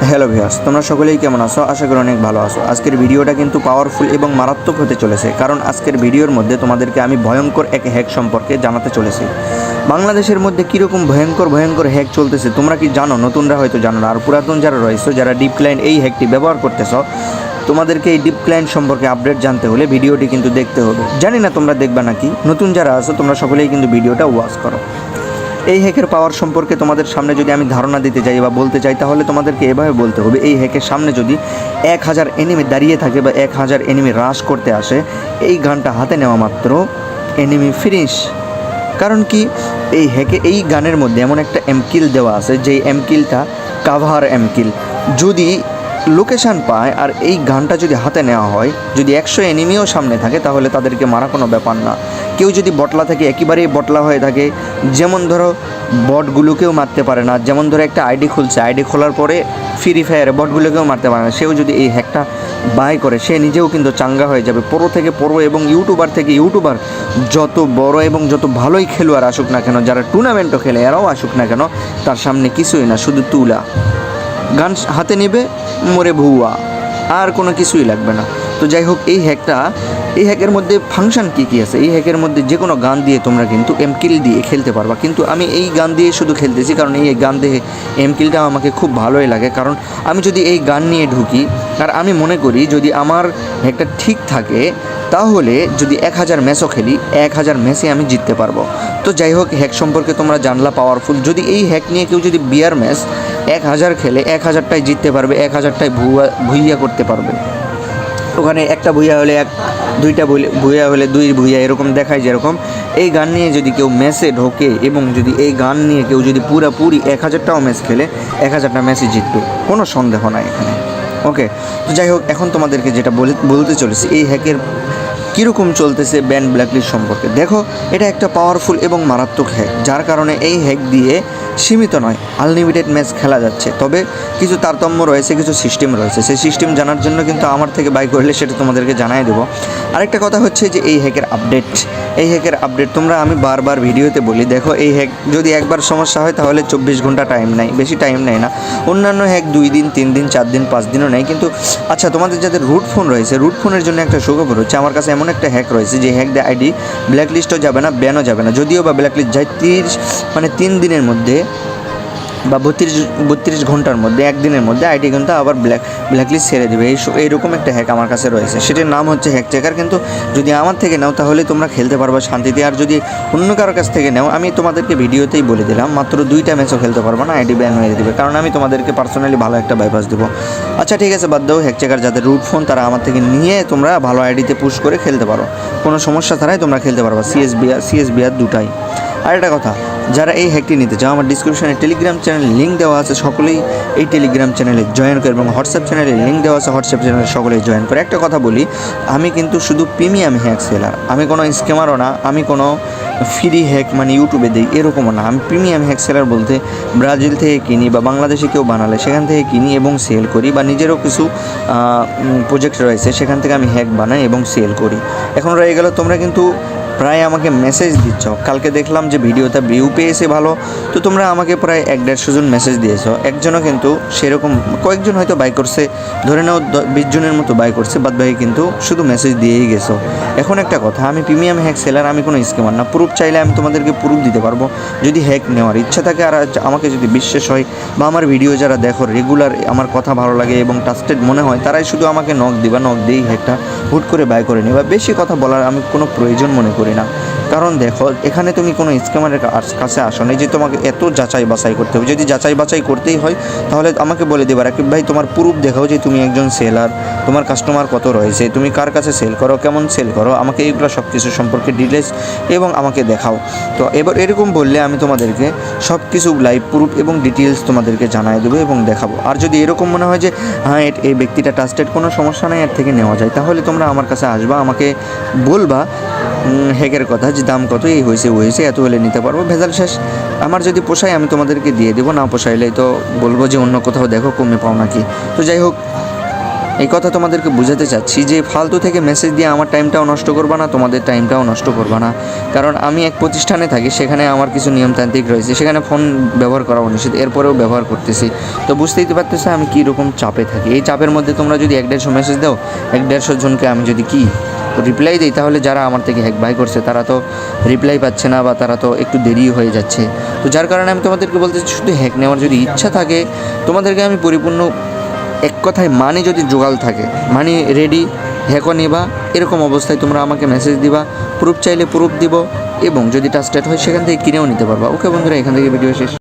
Hello viewers, তোমরা সকলেই কেমন আছো? আশা করি অনেক ভালো আছো। আজকের ভিডিওটা কিন্তু পাওয়ারফুল এবং মারাত্মক হতে চলেছে, কারণ আজকের ভিডিওর মধ্যে তোমাদেরকে আমি ভয়ঙ্কর এক হ্যাক সম্পর্কে জানাতে চলেছি। বাংলাদেশের মধ্যে কীরকম ভয়ঙ্কর হ্যাক চলতেছে তোমরা কি জানো? নতুনরা হয়তো জানো না, আর পুরাতন যারা রয়েছে, যারা ডিপ ক্লায়েন্ট এই হ্যাকটি ব্যবহার করতেছ, তোমাদেরকে এই ডিপ ক্লায়েন্ট সম্পর্কে আপডেট জানতে হলে ভিডিওটি কিন্তু দেখতে হবে। জানি না তোমরা দেখবা নাকি, নতুন যারা আছো তোমরা সকলেই কিন্তু ভিডিওটা ওয়াচ করো। এই হ্যাকের পাওয়ার সম্পর্কে তোমাদের সামনে যদি আমি ধারণা দিতে চাই বা বলতে চাই, তাহলে তোমাদেরকে এভাবে বলতে হবে, এই হ্যাকের সামনে যদি 1000 এনিমি দাঁড়িয়ে থাকে বা 1000 এনিমি রাশ করতে আসে, এই গানটা হাতে নেওয়া মাত্র এনিমি ফিনিশ। কারণ কি, এই হ্যাকে এই গানের মধ্যে এমন একটা এমকিল দেওয়া আছে, যেই এমকিলটা কাভার এমকিল। যদি লোকেশান পায় আর এই গানটা যদি হাতে নেওয়া হয়, যদি 100 এনিমিও সামনে থাকে, তাহলে তাদেরকে মারা কোনো ব্যাপার না। কেউ যদি বটলা থাকে, একেবারেই বটলা হয়ে থাকে, যেমন ধরো বটগুলোকেও মারতে পারে না, যেমন ধরো একটা আইডি খুলছে, আইডি খোলার পরে ফ্রি ফায়ারে বটগুলোকেও মারতে পারে না, সেও যদি এই হ্যাকটা বাই করে, সে নিজেও কিন্তু চাঙ্গা হয়ে যাবে। প্রো থেকে প্রো এবং ইউটিউবার থেকে ইউটিউবার, যত বড় এবং যত ভালোই খেলোয়াড় আসুক না কেন, যারা টুর্নামেন্টও খেলে এরাও আসুক না কেন, তার সামনে কিছুই না, শুধু তুলা। গান হাতে নেবে, মরে ভুয়া, আর কোনো কিছুই লাগবে না। তো যাই হোক, এই হ্যাকের মধ্যে ফাংশন কী আছে, এই হ্যাকের মধ্যে যে কোনো গান দিয়ে তোমরা কিন্তু এমকিল দিয়ে খেলতে পারবা। কিন্তু আমি এই গান দিয়ে শুধু খেলতেছি, কারণ এই গান দিয়ে এমকিলটা আমাকে খুব ভালোই লাগে। কারণ আমি যদি এই গান নিয়ে ঢুকি, আর আমি মনে করি যদি আমার হ্যাকটা ঠিক থাকে, তাহলে যদি 1000 ম্যাচও খেলি, 1000 ম্যাচে আমি জিততে পারবো। তো যাই হোক, হ্যাক সম্পর্কে তোমরা জানলা পাওয়ারফুল। যদি এই হ্যাক নিয়ে কেউ যদি বিয়ার ম্যাচ 1000 খেলে, 1000টাই জিততে পারবে, 1000টাই ভুইয়া করতে পারবে। ওখানে একটা ভুইয়া হলে 1, 2টা ভুইয়া হলে 2 ভুইয়া, এরকম দেখায়। যেরকম এই গান নিয়ে যদি কেউ ম্যাচে ঢোকে এবং যদি এই গান নিয়ে কেউ যদি পুরোপুরি 1000টাও ম্যাচ খেলে, 1000টা ম্যাচই জিতবে, কোনো সন্দেহ নাই এখানে। ওকে, তো যাই হোক, এখন তোমাদেরকে যেটা বলতে চলেছি, এই হ্যাকের কীরকম চলতেছে ব্যান ব্ল্যাকলিস্ট সম্পর্কে। দেখো, এটা একটা পাওয়ারফুল এবং মারাত্মক হ্যাক, যার কারণে এই হ্যাক দিয়ে সীমিত নয়, আনলিমিটেড ম্যাচ খেলা যাচ্ছে। তবে কিছু তারতম্য রয়েছে, কিছু সিস্টেম রয়েছে। সেই সিস্টেম জানার জন্য কিন্তু আমার থেকে বাই করলে সেটা তোমাদেরকে জানাই দেবো। আরেকটা কথা হচ্ছে যে এই হ্যাকের আপডেট তোমরা, আমি বারবার ভিডিওতে বলি, দেখো এই হ্যাক যদি একবার সমস্যা হয়, তাহলে 24 ঘন্টা টাইম নেয়, বেশি টাইম নেয় না। অন্যান্য হ্যাক 2 দিন, 3 দিন, 4 দিন, 5 দিনও নেয়। কিন্তু আচ্ছা, তোমাদের যাদের রুট ফোন রয়েছে, রুট ফোনের জন্য একটা সুখবর হচ্ছে, আমার কাছে এমন একটা হ্যাক রয়েছে যে হ্যাক দিয়ে আইডি ব্ল্যাকলিস্টও যাবে না, ব্যানও যাবে না। যদিও বা ব্ল্যাকলিস্ট যায় 3 দিনের মধ্যে বা 32 ঘন্টার মধ্যে, 1 দিনের মধ্যে আইডি কিন্তু আবার ব্ল্যাকলিস্ট ছেড়ে দেবে। এইরকম একটা হ্যাক আমার কাছে রয়েছে, সেটার নাম হচ্ছে হ্যাক চেকার। কিন্তু যদি আমার থেকে নাও, তাহলে তোমরা খেলতে পারবা শান্তিতে। আর যদি অন্য কারোর কাছ থেকে নাও, আমি তোমাদেরকে ভিডিওতেই বলে দিলাম, মাত্র 2টা ম্যাচও খেলতে পারবো না, আইডি ব্যান হয়ে দেবে। কারণ আমি তোমাদেরকে পার্সোনালি ভালো একটা বাইপাস দেবো। আচ্ছা ঠিক আছে, বাদ দাও হ্যাক চেকার। যাদের রুট ফোন, তারা আমার থেকে নিয়ে তোমরা ভালো আইডিতে পুশ করে খেলতে পারো, কোনো সমস্যা ছাড়াই তোমরা খেলতে পারবা, সিএসবিআর দুটাই। আর একটা কথা, যারা এই হ্যাকটি নিতে চাও, আমার ডিসক্রিপশনে টেলিগ্রাম চ্যানেলের লিঙ্ক দেওয়া আছে, সকলেই এই টেলিগ্রাম চ্যানেলে জয়েন করে, এবং হোয়াটসঅ্যাপ চ্যানেলের লিঙ্ক দেওয়া আছে, হোয়াটসঅ্যাপ চ্যানেলে সকলেই জয়েন করে। একটা কথা বলি, আমি কিন্তু শুধু প্রিমিয়াম হ্যাক সেলার, আমি কোনো স্ক্যামারও না, আমি কোনো ফ্রি হ্যাক মানে ইউটিউবে দিই এরকমও না। আমি প্রিমিয়াম হ্যাক সেলার বলতে ব্রাজিল থেকে কিনি বা বাংলাদেশে কেউ বানালে সেখান থেকে কিনি এবং সেল করি, বা নিজেরও কিছু প্রজেক্ট রয়েছে, সেখান থেকে আমি হ্যাক বানাই এবং সেল করি। এখন রয়ে গেল, তোমরা কিন্তু প্রায় আমাকে মেসেজ দিচ্ছ। কালকে দেখলাম যে ভিডিওটা ভিউ পেয়েছে ভালো, তো তোমরা আমাকে প্রায় 1-150 জন মেসেজ দিয়েছো। একজনও কিন্তু সেরকম, কয়েকজন হয়তো বাই করছে, ধরে নাও 20 জনের মতো বাই করছে, বাদ বাকি কিন্তু শুধু মেসেজ দিয়েই গেছো। এখন একটা কথা, আমি প্রিমিয়াম হ্যাক সেলার, আমি কোনো স্ক্যামার না। প্রুফ চাইলে আমি তোমাদেরকে প্রুফ দিতে পারবো, যদি হ্যাক নেওয়ার ইচ্ছা থাকে আর আমাকে যদি বিশ্বাস হয়, বা আমার ভিডিও যারা দেখো রেগুলার, আমার কথা ভালো লাগে এবং ট্রাস্টেড মনে হয়, তারাই শুধু আমাকে নক দিবা, নক দিয়েই হ্যাকটা হুট করে বাই করে নিবা। বেশি কথা বলার আমি কোনো প্রয়োজন মনে করি না। কারণ দেখো, এখানে তুমি কোনো স্ক্যামারের কাছে আসো না যে তোমাকে এত যাচাই বাছাই করতে হবে। যদি যাচাই বাছাই করতেই হয়, তাহলে আমাকে বলে দেবা, রাকিব ভাই তোমার প্রুফ দেখাও যে তুমি একজন সেলার, তোমার কাস্টমার কত রয়েছে, তুমি কার কাছে সেল করো, কেমন সেল করো, আমাকে এইগুলো সব কিছু সম্পর্কে ডিটেলস এবং আমাকে দেখাও। তো এবার এরকম বললে আমি তোমাদেরকে সব কিছু লাইভ প্রুফ এবং ডিটেলস তোমাদেরকে জানাই দেবো এবং দেখাবো। আর যদি এরকম মনে হয় যে হ্যাঁ এই ব্যক্তিটা ট্রাস্টেড, কোনো সমস্যা নেই, এর থেকে নেওয়া যায়, তাহলে তোমরা আমার কাছে আসবা, আমাকে বলবা হ্যাকের কথা, যে দাম কত, এই হয়েছে এত হলে নিতে পারবো, ভেজাল শেষ। আমার যদি পোষায় আমি তোমাদেরকে দিয়ে দেবো, না পোষাইলে তো বলবো যে অন্য কোথাও দেখো, কমে পাও নাকি। তো যাই হোক, এই কথা তোমাদেরকে বোঝাতে চাচ্ছি যে ফালতু থেকে মেসেজ দিয়ে আমার টাইমটাও নষ্ট করবা না, তোমাদের টাইমটাও নষ্ট করবা না। কারণ আমি এক প্রতিষ্ঠানে থাকি, সেখানে আমার কিছু নিয়মতান্ত্রিক রয়েছে, সেখানে ফোন ব্যবহার করা অনুচিত, এরপরেও ব্যবহার করতেছি। তো বুঝতেই তো পারতেছো আমি কী রকম চাপে থাকি। এই চাপের মধ্যে তোমরা যদি 1-150 মেসেজ দাও, 1-150 জনকে আমি যদি রিপ্লাই দিই, তাহলে যারা আমার থেকে হ্যাক বাই করছে তারা তো রিপ্লাই পাচ্ছে না, বা তারা তো একটু দেরি হয়ে যাচ্ছে। তো যার কারণে আমি তোমাদেরকে বলতে চাই, শুধু হ্যাক নেওয়ার যদি ইচ্ছা থাকে, তোমাদেরকে আমি পরিপূর্ণ এক কথায় মানি যদি জোগাল থাকে, মানি রেডি, হ্যাকও নিবা, এরকম অবস্থায় তোমরা আমাকে মেসেজ দিবা, প্রুফ চাইলে প্রুফ দিব, এবং যদি ট্রাস্টেড হয় সেখান থেকে কিনেও নিতে পারবা। ওকে বন্ধুরা, এখান থেকে ভিডিও শেষ।